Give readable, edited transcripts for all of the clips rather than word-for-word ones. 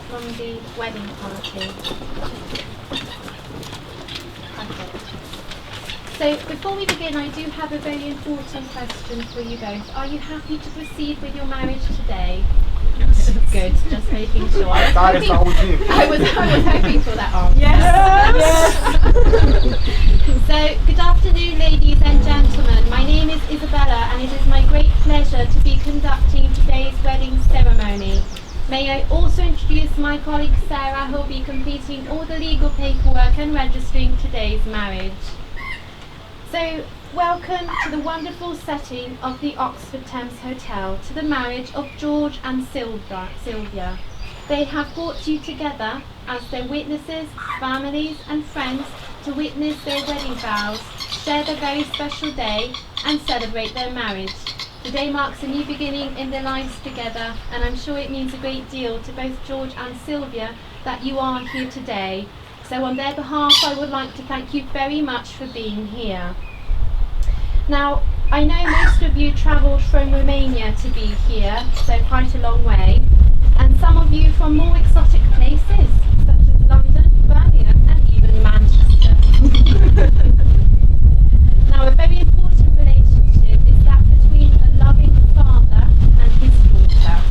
from the wedding party. Perfect. So before we begin, I do have a very important question for you both. Are you happy to proceed with your marriage today? Yes. Good, just making sure. I was hoping for that answer. Yes. So, good afternoon, ladies and gentlemen. My name is Isabella, and it is my great pleasure to be conducting today's wedding ceremony. May I also introduce my colleague Sarah, who will be completing all the legal paperwork and registering today's marriage. So, welcome to the wonderful setting of the Oxford Thames Hotel, to the marriage of George and Silvia. They have brought you together as their witnesses, families and friends to witness their wedding vows, share their very special day and celebrate their marriage. Today marks a new beginning in their lives together, and I'm sure it means a great deal to both George and Silvia that you are here today. So on their behalf, I would like to thank you very much for being here. Now, I know most of you travelled from Romania to be here, so quite a long way, and some of you from more exotic places, such as London, Birmingham, and even Manchester. Now, a very important relationship is that between a loving father and his daughter,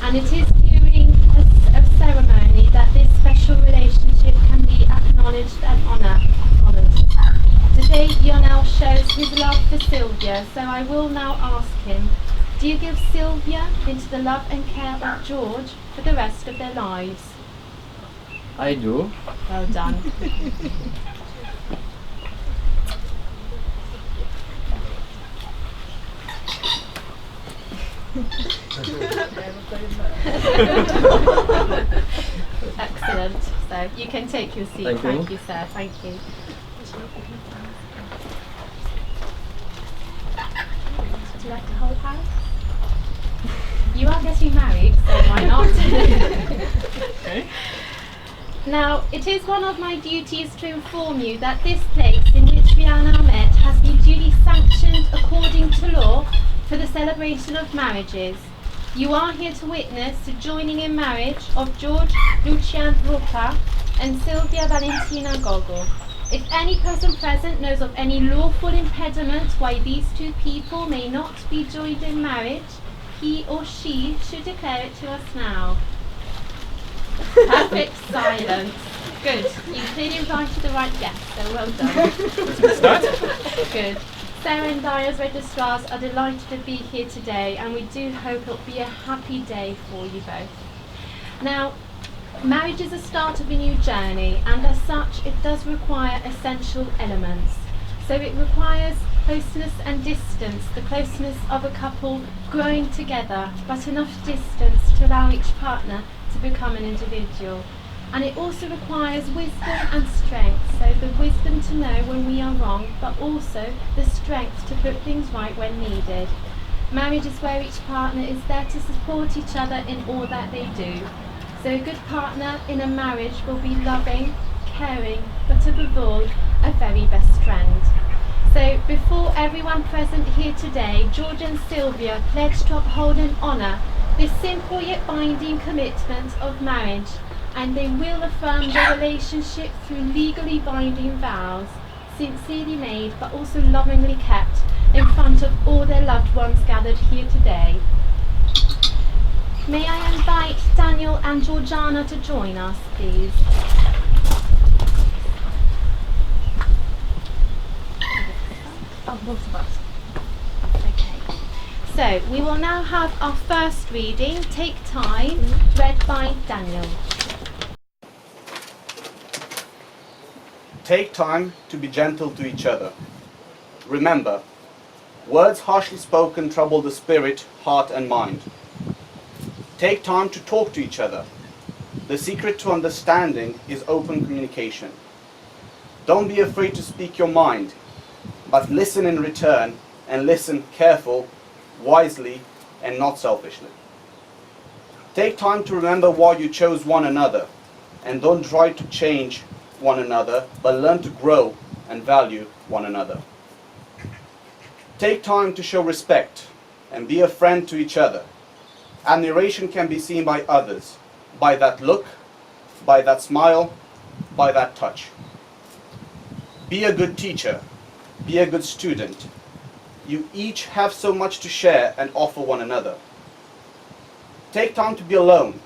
and it is during a ceremony that this special relationship can be acknowledged and honoured. Today, Lionel shows his love for Silvia, so I will now ask him, do you give Silvia into the love and care of George for the rest of their lives? I do. Well done. Excellent. So you can take your seat. Thank you, sir. Thank you. Would you like to hold hands? You are getting married, so why not? Okay. Now, it is one of my duties to inform you that this place in which we are now met has been duly sanctioned according to law for the celebration of marriages. You are here to witness the joining in marriage of George Lucian Roca and Silvia Valentina Gogol. If any person present knows of any lawful impediment why these two people may not be joined in marriage, he or she should declare it to us now. Perfect silence. Good. You clearly invited the right guest, so well done. Good. Sarah and I as registrars are delighted to be here today, and we do hope it'll be a happy day for you both. Now, marriage is the start of a new journey, and as such it does require essential elements. So it requires closeness and distance, the closeness of a couple growing together, but enough distance to allow each partner to become an individual. And it also requires wisdom and strength, so the wisdom to know when we are wrong, but also the strength to put things right when needed. Marriage is where each partner is there to support each other in all that they do. So a good partner in a marriage will be loving, caring, but above all, a very best friend. So before everyone present here today, George and Silvia pledge to uphold and honour this simple yet binding commitment of marriage, and they will affirm their relationship through legally binding vows, sincerely made but also lovingly kept in front of all their loved ones gathered here today. May I invite Daniel and Georgiana to join us, please? Both of us. Okay. So, we will now have our first reading, Take Time, read by Daniel. Take time to be gentle to each other. Remember, words harshly spoken trouble the spirit, heart and mind. Take time to talk to each other. The secret to understanding is open communication. Don't be afraid to speak your mind, but listen in return, and listen careful, wisely, and not selfishly. Take time to remember why you chose one another, and don't try to change one another, but learn to grow and value one another. Take time to show respect and be a friend to each other. Admiration can be seen by others, by that look, by that smile, by that touch. Be a good teacher. Be a good student. You each have so much to share and offer one another. Take time to be alone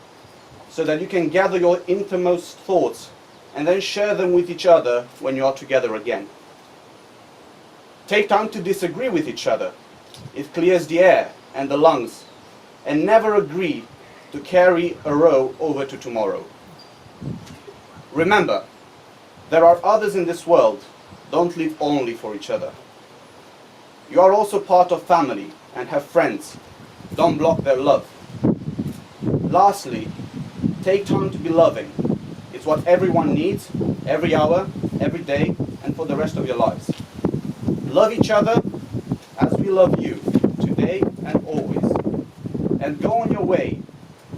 so that you can gather your innermost thoughts and then share them with each other when you are together again. Take time to disagree with each other. It clears the air and the lungs, and never agree to carry a row over to tomorrow. Remember, there are others in this world. Don't live only for each other. You are also part of family and have friends. Don't block their love. Lastly, take time to be loving. It's what everyone needs, every hour, every day, and for the rest of your lives. Love each other as we love you, today and always. And go on your way,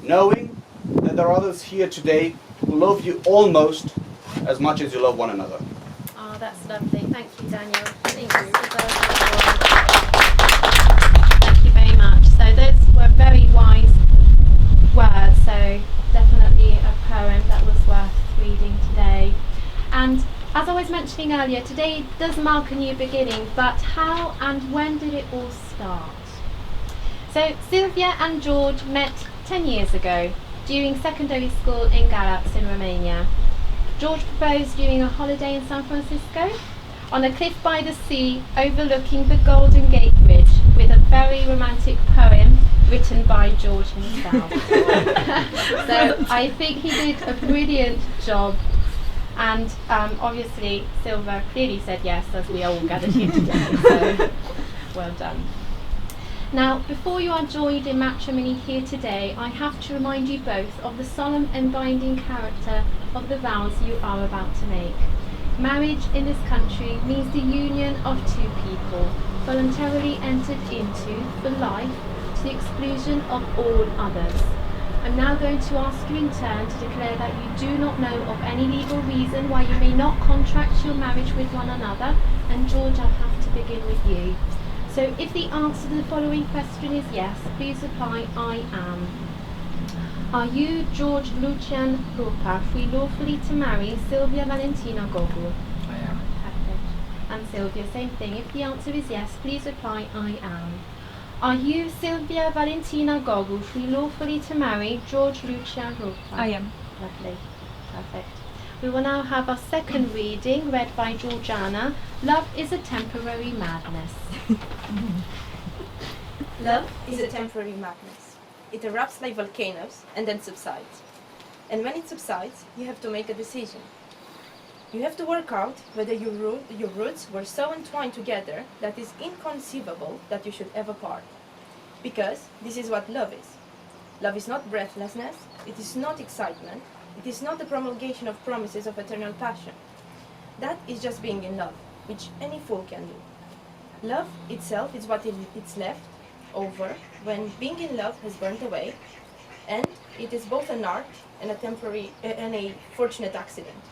knowing that there are others here today who love you almost as much as you love one another. Oh, that's lovely. Thank you, Daniel. Thank you very much. So those were very wise words. So definitely a poem that was worth reading today. And as I was mentioning earlier, today does mark a new beginning, but how and when did it all start? So Silvia and George met 10 years ago during secondary school in Galați in Romania. George proposed during a holiday in San Francisco on a cliff by the sea overlooking the Golden Gate Bridge with a very romantic poem written by George himself. So I think he did a brilliant job, and obviously Silvia clearly said yes, as we all gathered here today, so well done. Now, before you are joined in matrimony here today, I have to remind you both of the solemn and binding character of the vows you are about to make. Marriage in this country means the union of two people, voluntarily entered into for life to the exclusion of all others. I'm now going to ask you in turn to declare that you do not know of any legal reason why you may not contract your marriage with one another, and George, I'll have to begin with you. So if the answer to the following question is yes, please reply, I am. Are you, George Lucian Rupa, free lawfully to marry Silvia Valentina Gogul? I am. Perfect. And Silvia, same thing. If the answer is yes, please reply, I am. Are you, Silvia Valentina Gogul, free lawfully to marry George Lucian Rupa? I am. Lovely. Perfect. We will now have our second reading, read by Georgiana. Love is a temporary madness. Love is a temporary madness. It erupts like volcanoes and then subsides. And when it subsides, you have to make a decision. You have to work out whether your roots were so entwined together that it's inconceivable that you should ever part. Because this is what love is. Love is not breathlessness, it is not excitement, it is not the promulgation of promises of eternal passion. That is just being in love, which any fool can do. Love itself is what it's left over when being in love has burnt away, and it is both an art and a temporary and a fortunate accident.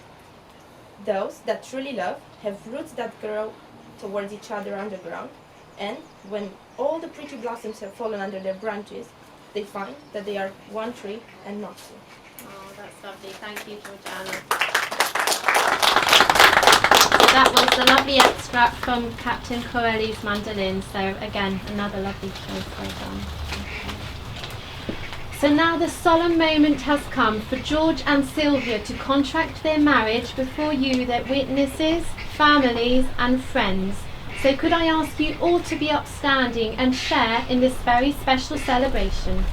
Those that truly love have roots that grow towards each other underground, and when all the pretty blossoms have fallen under their branches, they find that they are one tree and not two. Oh, that's lovely. Thank you, Georgiana. So that was the lovely extract from Captain Corelli's Mandolin. So again, another lovely choice. Well done. So now the solemn moment has come for George and Silvia to contract their marriage before you, their witnesses, families and friends. So could I ask you all to be upstanding and share in this very special celebration?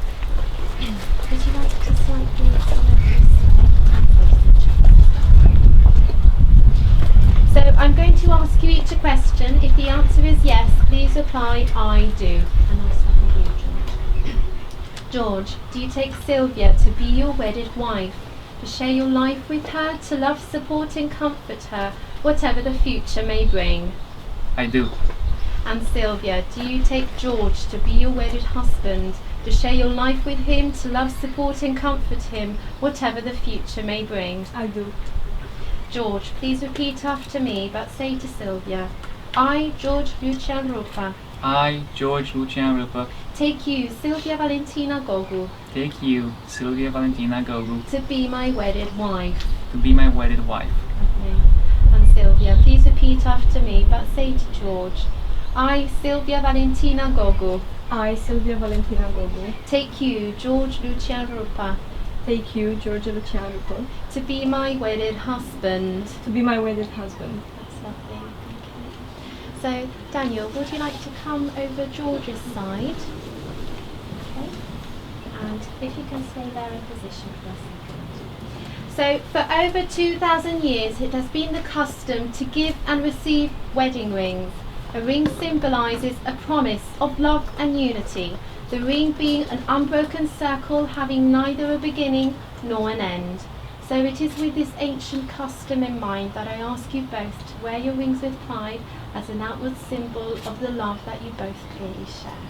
Would you like to slightly So I'm going to ask you each a question. If the answer is yes, please reply, I do. And I'll start with you, George. George, do you take Silvia to be your wedded wife, to share your life with her, to love, support and comfort her, whatever the future may bring? I do. And Silvia, do you take George to be your wedded husband, to share your life with him, to love, support and comfort him, whatever the future may bring? I do. George, please repeat after me, but say to Silvia, I, George Lucian Rupa, I, George Lucian Rupa, take you, Silvia Valentina Gogu, take you, Silvia Valentina Gogu, to be my wedded wife. to be my wedded wife. Lovely. And Silvia, please repeat after me, but say to George, I, Silvia Valentina Gogu, I, Silvia Valentina Gogu, take you, George Lucian Rupa, take you, Giorgio Luciano Rupo, to be my wedded husband. to be my wedded husband. That's lovely. Okay. So, Daniel, would you like to come over George's side? Okay. And if you can stay there in position for a second. So, for over 2,000 years, it has been the custom to give and receive wedding rings. A ring symbolises a promise of love and unity, the ring being an unbroken circle having neither a beginning nor an end. So it is with this ancient custom in mind that I ask you both to wear your rings with pride as an outward symbol of the love that you both clearly share.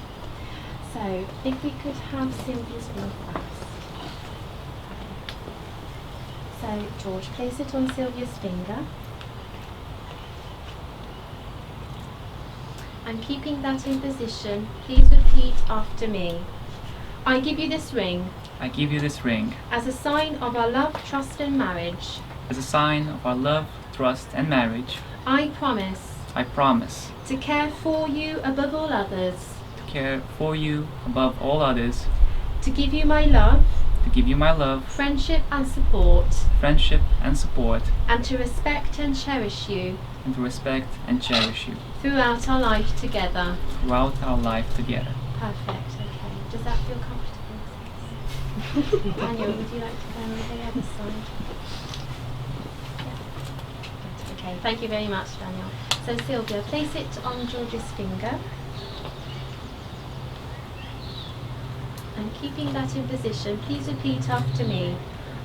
So if we could have Sylvia's ring first. So George, place it on Sylvia's finger. And keeping that in position, please repeat after me. I give you this ring I give you this ring as a sign of our love, trust and marriage. as a sign of our love, trust, and marriage. I promise I promise to care for you above all others, to care for you above all others, to give you my love, to give you my love, friendship and support, friendship, and support, and to respect and cherish you and to respect and cherish you throughout our life together. throughout our life together. Perfect, okay. Does that feel comfortable? Daniel, would you like to go over the other side? Yeah. Okay, thank you very much, Daniel. So Sylvia, place it on George's finger. And keeping that in position, please repeat after me.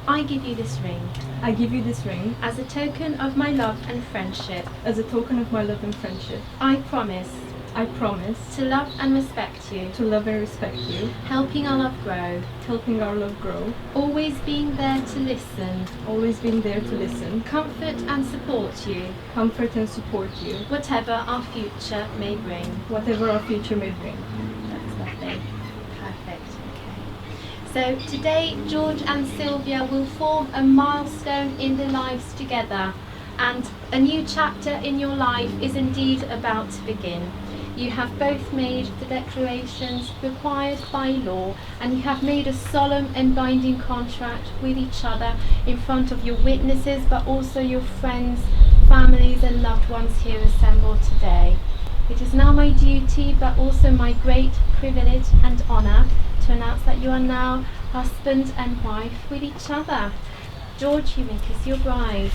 I give you this ring I give you this ring as a token of my love and friendship. as a token of my love and friendship. I promise I promise to love and respect you, to love and respect you, helping our love grow, helping our love grow, always being there to listen, always being there to listen, comfort and support you, comfort and support you, whatever our future may bring. whatever our future may bring. That's lovely. Perfect. Okay. So today, George and Sylvia will form a milestone in their lives together, and a new chapter in your life is indeed about to begin. You have both made the declarations required by law, and you have made a solemn and binding contract with each other in front of your witnesses, but also your friends, families and loved ones here assembled today. It is now my duty, but also my great privilege and honour, to announce that you are now husband and wife with each other. George, you may kiss your bride.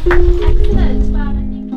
Excellent. Well, I think